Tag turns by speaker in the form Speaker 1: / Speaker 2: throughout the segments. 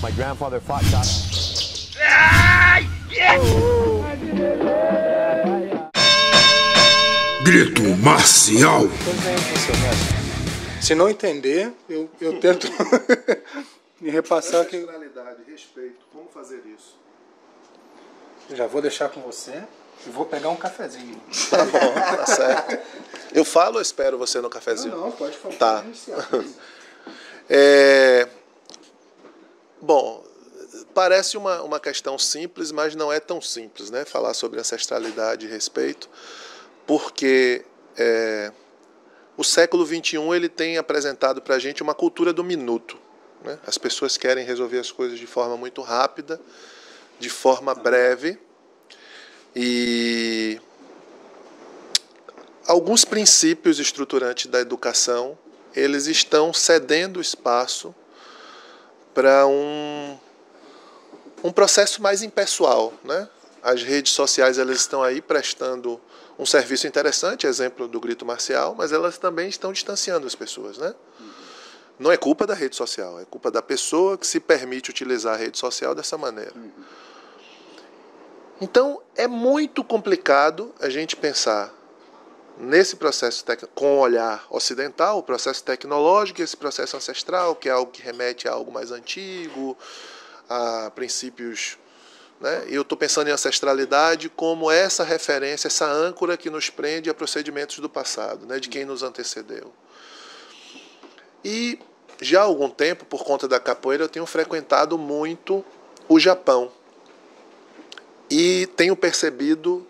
Speaker 1: My grandfather fought God.
Speaker 2: Grito marcial.
Speaker 3: Se não entender, eu tento me repassar aqui.
Speaker 4: Ancestralidade, respeito, como fazer isso?
Speaker 3: Já vou deixar com você e vou pegar um cafezinho.
Speaker 4: Tá bom, tá certo. Eu falo ou espero você no cafezinho?
Speaker 3: Não, pode falar.
Speaker 4: Tá. Bom, parece uma questão simples, mas não é tão simples, né? Falar sobre ancestralidade e respeito, porque o século XXI ele tem apresentado para a gente uma cultura do minuto, né? As pessoas querem resolver as coisas de forma muito rápida, de forma breve, e alguns princípios estruturantes da educação eles estão cedendo espaço para um processo mais impessoal, né? As redes sociais elas estão aí prestando um serviço interessante, exemplo do grito marcial, mas elas também estão distanciando as pessoas, né? Não é culpa da rede social, é culpa da pessoa que se permite utilizar a rede social dessa maneira. Então, é muito complicado a gente pensar nesse processo com o olhar ocidental, o processo tecnológico, esse processo ancestral, que é algo que remete a algo mais antigo, a princípios, né? E eu estou pensando em ancestralidade como essa referência, essa âncora que nos prende a procedimentos do passado, né? De quem nos antecedeu. E já há algum tempo, por conta da capoeira, eu tenho frequentado muito o Japão. E tenho percebido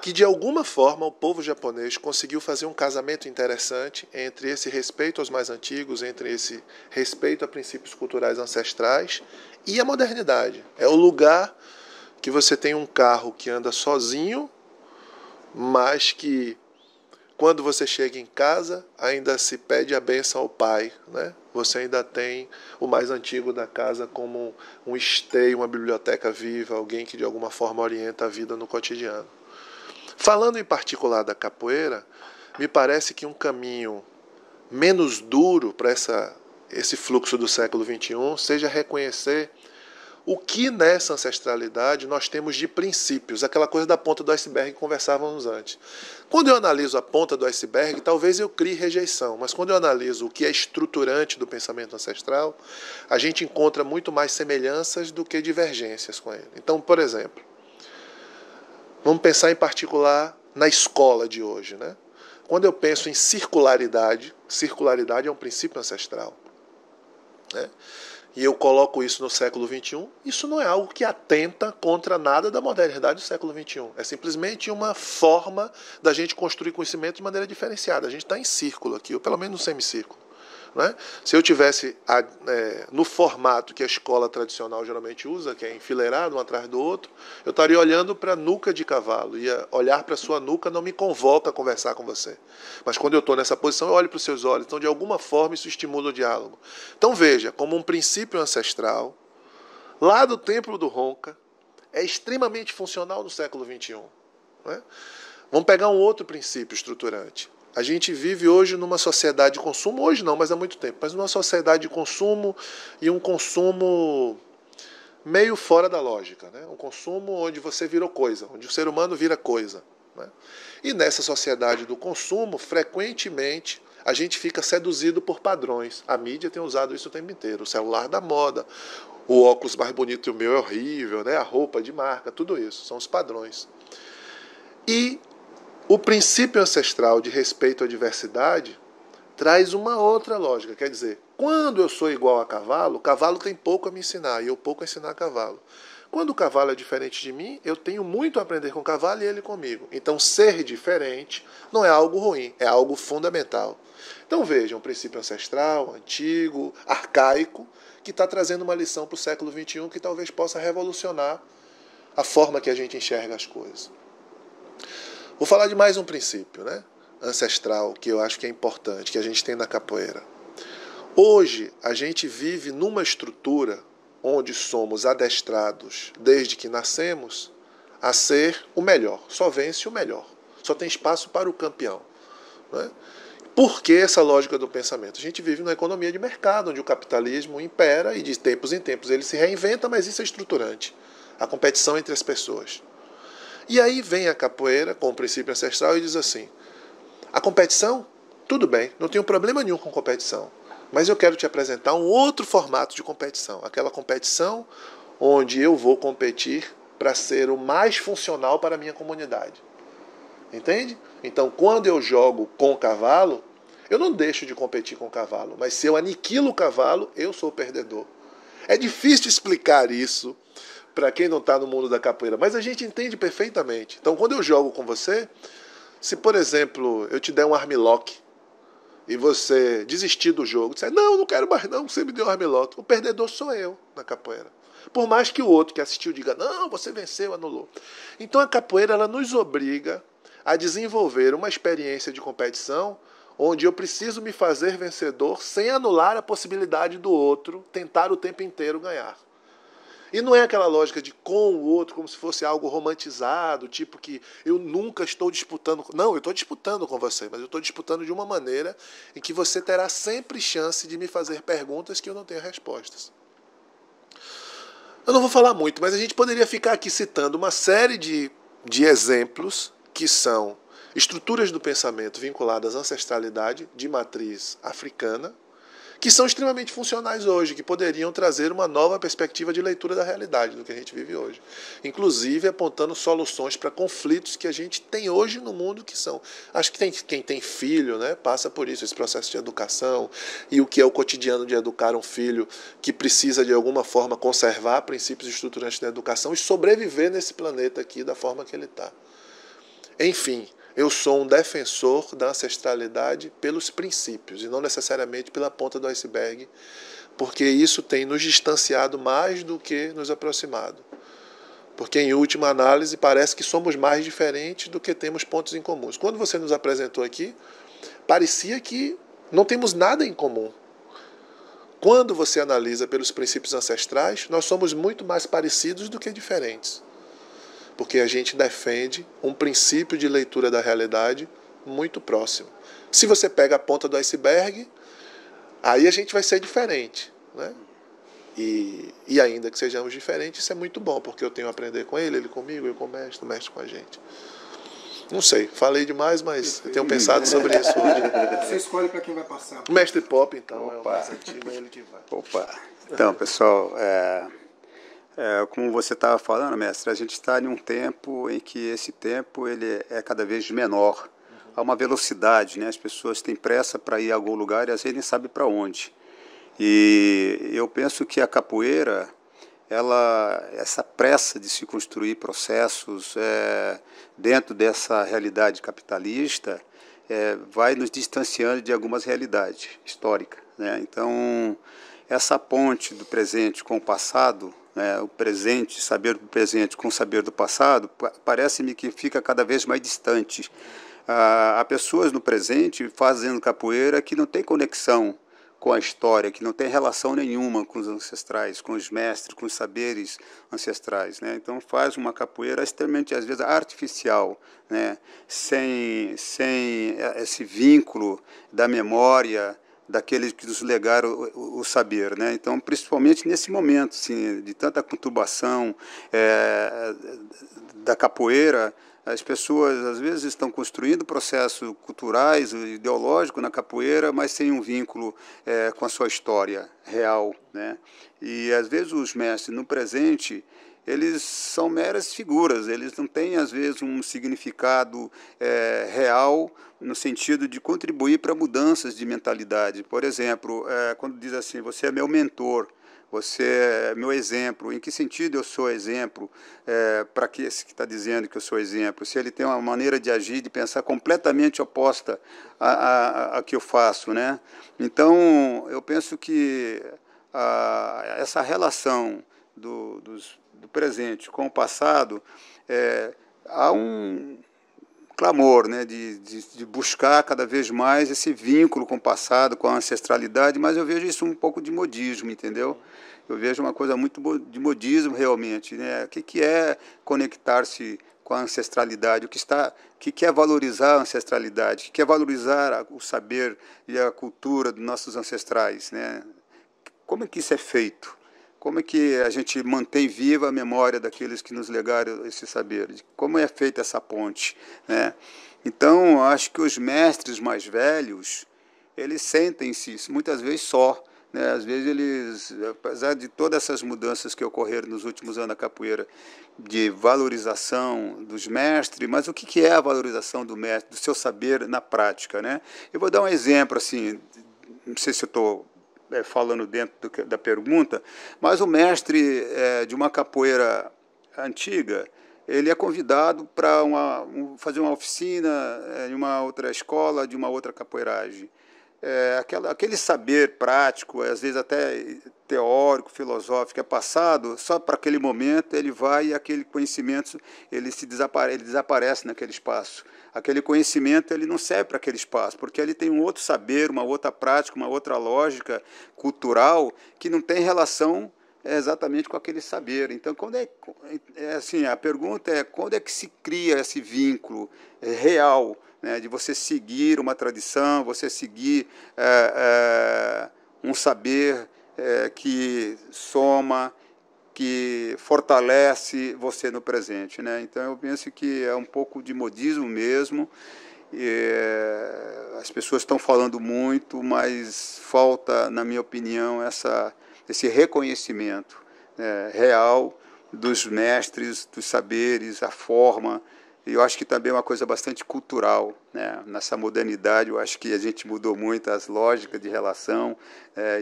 Speaker 4: que, de alguma forma, o povo japonês conseguiu fazer um casamento interessante entre esse respeito aos mais antigos, entre esse respeito a princípios culturais ancestrais e a modernidade. É o lugar que você tem um carro que anda sozinho, mas que, quando você chega em casa, ainda se pede a bênção ao pai, né? Você ainda tem o mais antigo da casa como um esteio, uma biblioteca viva, alguém que de alguma forma orienta a vida no cotidiano. Falando em particular da capoeira, me parece que um caminho menos duro para esse fluxo do século XXI seja reconhecer o que nessa ancestralidade nós temos de princípios, aquela coisa da ponta do iceberg que conversávamos antes. Quando eu analiso a ponta do iceberg, talvez eu crie rejeição, mas quando eu analiso o que é estruturante do pensamento ancestral, a gente encontra muito mais semelhanças do que divergências com ele. Então, por exemplo, vamos pensar em particular na escola de hoje, né? Quando eu penso em circularidade é um princípio ancestral, né? E eu coloco isso no século XXI, isso não é algo que atenta contra nada da modernidade do século XXI. É simplesmente uma forma da gente construir conhecimento de maneira diferenciada. A gente está em círculo aqui, ou pelo menos no semicírculo, né? Se eu tivesse no formato que a escola tradicional geralmente usa, que é enfileirado um atrás do outro, eu estaria olhando para a nuca de cavalo. E olhar para a sua nuca não me convoca a conversar com você. Mas quando eu estou nessa posição, eu olho para os seus olhos. Então, de alguma forma, isso estimula o diálogo. Então, veja, como um princípio ancestral, lá do templo do Ronca, é extremamente funcional no século XXI. Né? Vamos pegar um outro princípio estruturante. A gente vive hoje numa sociedade de consumo, hoje não, mas há muito tempo, mas numa sociedade de consumo e um consumo meio fora da lógica, né? Um consumo onde você virou coisa, onde o ser humano vira coisa, né? E nessa sociedade do consumo, frequentemente, a gente fica seduzido por padrões. A mídia tem usado isso o tempo inteiro, o celular da moda, o óculos mais bonito e o meu é horrível, né? A roupa de marca, tudo isso, são os padrões. E o princípio ancestral de respeito à diversidade traz uma outra lógica. Quer dizer, quando eu sou igual a cavalo, o cavalo tem pouco a me ensinar e eu pouco a ensinar a cavalo. Quando o cavalo é diferente de mim, eu tenho muito a aprender com o cavalo e ele comigo. Então, ser diferente não é algo ruim, é algo fundamental. Então, vejam, um princípio ancestral, antigo, arcaico, que está trazendo uma lição para o século XXI que talvez possa revolucionar a forma que a gente enxerga as coisas. Vou falar de mais um princípio, né, ancestral, que eu acho que é importante, que a gente tem na capoeira. Hoje, a gente vive numa estrutura onde somos adestrados, desde que nascemos, a ser o melhor. Só vence o melhor. Só tem espaço para o campeão, né? Por que essa lógica do pensamento? A gente vive numa economia de mercado, onde o capitalismo impera e de tempos em tempos ele se reinventa, mas isso é estruturante. A competição entre as pessoas. E aí vem a capoeira com o princípio ancestral e diz assim: a competição, tudo bem, não tenho problema nenhum com competição, mas eu quero te apresentar um outro formato de competição. Aquela competição onde eu vou competir para ser o mais funcional para a minha comunidade. Entende? Então, quando eu jogo com o cavalo, eu não deixo de competir com o cavalo, mas se eu aniquilo o cavalo, eu sou o perdedor. É difícil explicar isso para quem não está no mundo da capoeira, mas a gente entende perfeitamente. Então, quando eu jogo com você, se, por exemplo, eu te der um armlock e você desistir do jogo, disser, não quero mais não, você me deu um armlock, o perdedor sou eu na capoeira. Por mais que o outro que assistiu diga, não, você venceu, anulou. Então, a capoeira ela nos obriga a desenvolver uma experiência de competição onde eu preciso me fazer vencedor sem anular a possibilidade do outro tentar o tempo inteiro ganhar. E não é aquela lógica de com o outro como se fosse algo romantizado, tipo que eu nunca estou disputando. Não, eu estou disputando com você, mas eu estou disputando de uma maneira em que você terá sempre chance de me fazer perguntas que eu não tenho respostas. Eu não vou falar muito, mas a gente poderia ficar aqui citando uma série de exemplos que são estruturas do pensamento vinculadas à ancestralidade de matriz africana, que são extremamente funcionais hoje, que poderiam trazer uma nova perspectiva de leitura da realidade do que a gente vive hoje. Inclusive apontando soluções para conflitos que a gente tem hoje no mundo, que são... Acho que quem tem filho, né, passa por isso, esse processo de educação, e o que é o cotidiano de educar um filho que precisa de alguma forma conservar princípios estruturantes da educação e sobreviver nesse planeta aqui da forma que ele está. Enfim, eu sou um defensor da ancestralidade pelos princípios e não necessariamente pela ponta do iceberg, porque isso tem nos distanciado mais do que nos aproximado. Porque, em última análise, parece que somos mais diferentes do que temos pontos em comuns. Quando você nos apresentou aqui, parecia que não temos nada em comum. Quando você analisa pelos princípios ancestrais, nós somos muito mais parecidos do que diferentes. Porque a gente defende um princípio de leitura da realidade muito próximo. Se você pega a ponta do iceberg, aí a gente vai ser diferente, né? E ainda que sejamos diferentes, isso é muito bom, porque eu tenho a aprender com ele comigo, eu com o mestre com a gente. Não sei, falei demais, mas eu tenho pensado sobre isso hoje.
Speaker 3: Você escolhe para quem vai passar.
Speaker 4: O mestre Pop, então, é o mais antigo, é ele que vai.
Speaker 5: Opa! Então, pessoal, como você estava falando, mestre, a gente está em um tempo em que esse tempo ele é cada vez menor. Há uma velocidade, né? As pessoas têm pressa para ir a algum lugar e às vezes nem sabem para onde. E eu penso que a capoeira, essa pressa de se construir processos dentro dessa realidade capitalista, vai nos distanciando de algumas realidades históricas, né? Então, essa ponte do presente com o passado, o presente, saber do presente com o saber do passado, parece-me que fica cada vez mais distante. Há pessoas no presente fazendo capoeira que não tem conexão com a história, que não tem relação nenhuma com os ancestrais, com os mestres, com os saberes ancestrais, né? Então faz uma capoeira extremamente, às vezes, artificial, né? Sem esse vínculo da memória, daqueles que nos legaram o saber, né? Então, principalmente nesse momento assim, de tanta conturbação da capoeira, as pessoas às vezes estão construindo processos culturais, ideológicos na capoeira, mas sem um vínculo com a sua história real, né? E às vezes os mestres no presente, eles são meras figuras, eles não têm, às vezes, um significado real no sentido de contribuir para mudanças de mentalidade. Por exemplo, quando diz assim, você é meu mentor, você é meu exemplo, em que sentido eu sou exemplo para esse que está dizendo que eu sou exemplo? Se ele tem uma maneira de agir, de pensar completamente oposta a que eu faço, né? Então, eu penso que essa relação do presente com o passado, há um clamor, né, de buscar cada vez mais esse vínculo com o passado, com a ancestralidade, mas eu vejo isso um pouco de modismo, entendeu? Eu vejo uma coisa muito de modismo realmente, né? O que é conectar-se com a ancestralidade, o que é valorizar a ancestralidade, o que é valorizar o saber e a cultura dos nossos ancestrais, né? Como é que isso é feito? Como é que a gente mantém viva a memória daqueles que nos legaram esse saber? Como é feita essa ponte, né? Então, acho que os mestres mais velhos, eles sentem-se muitas vezes só, né? Às vezes eles, apesar de todas essas mudanças que ocorreram nos últimos anos na capoeira, de valorização dos mestres, mas o que é a valorização do mestre, do seu saber na prática, né? Eu vou dar um exemplo, assim, não sei se eu estou falando dentro da pergunta, mas o mestre de uma capoeira antiga, ele é convidado para fazer uma oficina em uma outra escola, de uma outra capoeiragem. Aquele saber prático, às vezes até teórico, filosófico, é passado só para aquele momento, ele vai e aquele conhecimento ele desaparece naquele espaço. Aquele conhecimento ele não serve para aquele espaço, porque ele tem um outro saber, uma outra prática, uma outra lógica cultural que não tem relação exatamente com aquele saber. Então, assim, a pergunta é quando é que se cria esse vínculo real, né, de você seguir uma tradição, você seguir um saber que soma, que fortalece você no presente, né? Então, eu penso que é um pouco de modismo mesmo. As pessoas estão falando muito, mas falta, na minha opinião, esse reconhecimento real dos mestres, dos saberes, a forma. E eu acho que também é uma coisa bastante cultural, né? Nessa modernidade, eu acho que a gente mudou muito as lógicas de relação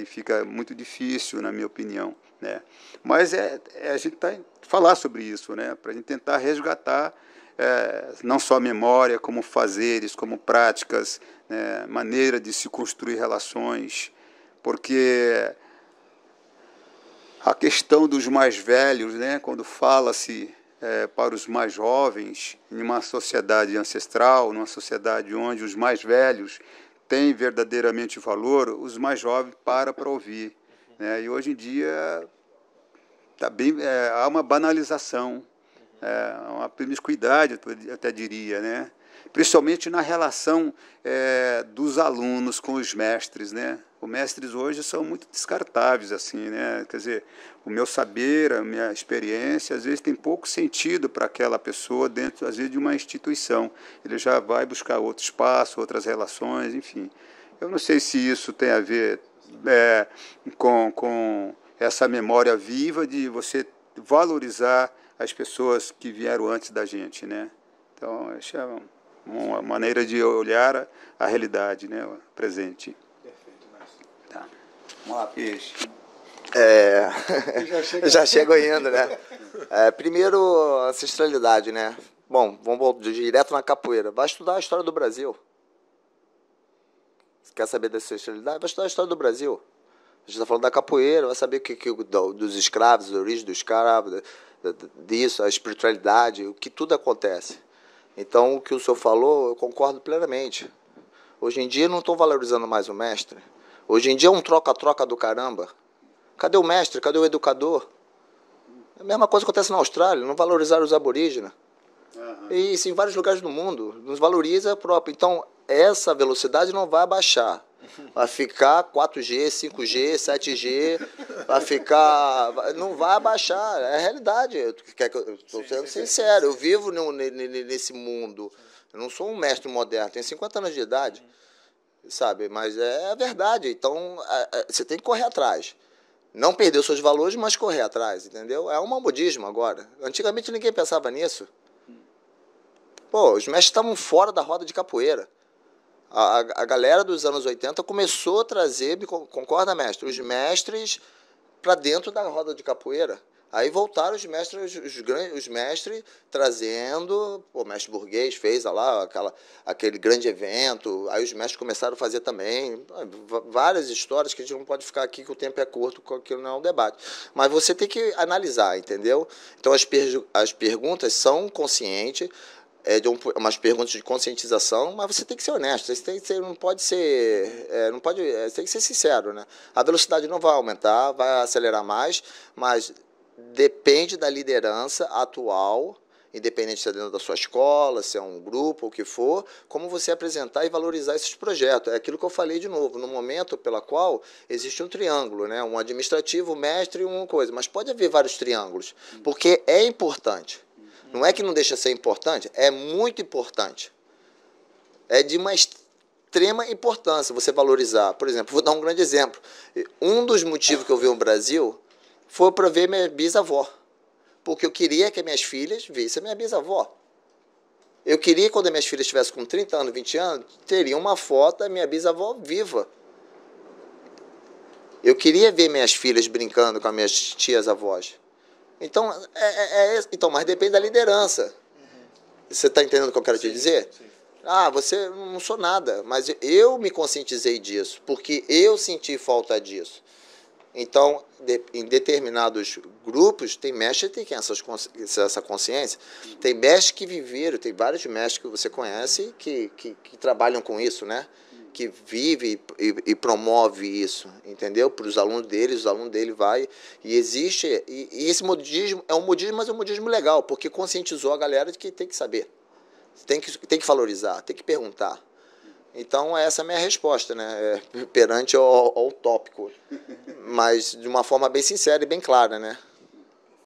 Speaker 5: e fica muito difícil, na minha opinião, né? Mas a gente falar sobre isso, né? Para a gente tentar resgatar não só a memória, como fazeres, como práticas, né? Maneira de se construir relações, porque a questão dos mais velhos, né? Quando fala-se para os mais jovens, em uma sociedade ancestral, numa sociedade onde os mais velhos têm verdadeiramente valor, os mais jovens param para ouvir, né? E hoje em dia há uma banalização, uma promiscuidade, eu até diria, né? Principalmente na relação dos alunos com os mestres, né? Os mestres hoje são muito descartáveis, assim, né? Quer dizer, o meu saber, a minha experiência, às vezes tem pouco sentido para aquela pessoa dentro, às vezes, de uma instituição. Ele já vai buscar outro espaço, outras relações, enfim. Eu não sei se isso tem a ver com essa memória viva de você valorizar as pessoas que vieram antes da gente, né? Então, essa é uma maneira de olhar a realidade, né? O presente. Tá. Vamos lá, Peixe.
Speaker 6: Já chego indo, né? Primeiro, ancestralidade, né? Bom, vamos direto na capoeira. Vai estudar a história do Brasil. Você quer saber da ancestralidade? Vai estudar a história do Brasil. A gente está falando da capoeira, vai saber dos escravos, a origem dos escravos, disso, a espiritualidade, o que tudo acontece. Então, o que o senhor falou, eu concordo plenamente. Hoje em dia não estão valorizando mais o mestre. Hoje em dia é um troca-troca do caramba. Cadê o mestre? Cadê o educador? A mesma coisa acontece na Austrália, não valorizaram os aborígenes. E isso em vários lugares do mundo, nos valoriza próprio. Então, essa velocidade não vai abaixar. Vai ficar 4G, 5G, 7G, vai ficar... Não vai abaixar, é a realidade. Estou sendo sincero, eu vivo nesse mundo. Eu não sou um mestre moderno, tenho 50 anos de idade, sabe? Mas é a verdade. Então, você tem que correr atrás. Não perder os seus valores, mas correr atrás, entendeu? É um modismo agora. Antigamente ninguém pensava nisso. Pô, os mestres estavam fora da roda de capoeira. A galera dos anos 80 começou a trazer, concorda, mestre? Os mestres para dentro da roda de capoeira. Aí voltaram os mestres trazendo, o mestre burguês fez lá aquele grande evento, aí os mestres começaram a fazer também, várias histórias que a gente não pode ficar aqui, que o tempo é curto, que não é um debate. Mas você tem que analisar, entendeu? Então as perguntas são conscientes, umas perguntas de conscientização, mas você tem que ser honesto, você tem que ser, você tem que ser sincero, né? A velocidade não vai aumentar, vai acelerar mais, mas depende da liderança atual independente se é dentro da sua escola, se é um grupo, o que for, como você apresentar e valorizar esses projetos. É aquilo que eu falei de novo, no momento pela qual existe um triângulo, né? Um administrativo, um mestre e uma coisa, mas pode haver vários triângulos, porque é importante. Não é que não deixa de ser importante, é muito importante. É de uma extrema importância você valorizar. Por exemplo, vou dar um grande exemplo. Um dos motivos que eu vim no Brasil foi para ver minha bisavó. Porque eu queria que minhas filhas vissem a minha bisavó. Eu queria, quando minhas filhas estivessem com 30 anos, 20 anos, teria uma foto da minha bisavó viva. Eu queria ver minhas filhas brincando com as minhas tias-avós. Então, então, mas depende da liderança. Você está entendendo o que eu quero te dizer?
Speaker 4: Sim.
Speaker 6: Ah, você não sou nada, mas eu me conscientizei disso, porque eu senti falta disso. Então, em determinados grupos, tem mestres que têm essa consciência. Tem mestres que viveram, tem vários mestres que você conhece que trabalham com isso, né? Que vive e promove isso, entendeu? Para os alunos dele vai. E existe, e esse modismo é um modismo, mas é um modismo legal, porque conscientizou a galera de que tem que saber, tem que valorizar, tem que perguntar. Então, essa é a minha resposta, né? Perante ao tópico, mas de uma forma bem sincera e bem clara, né?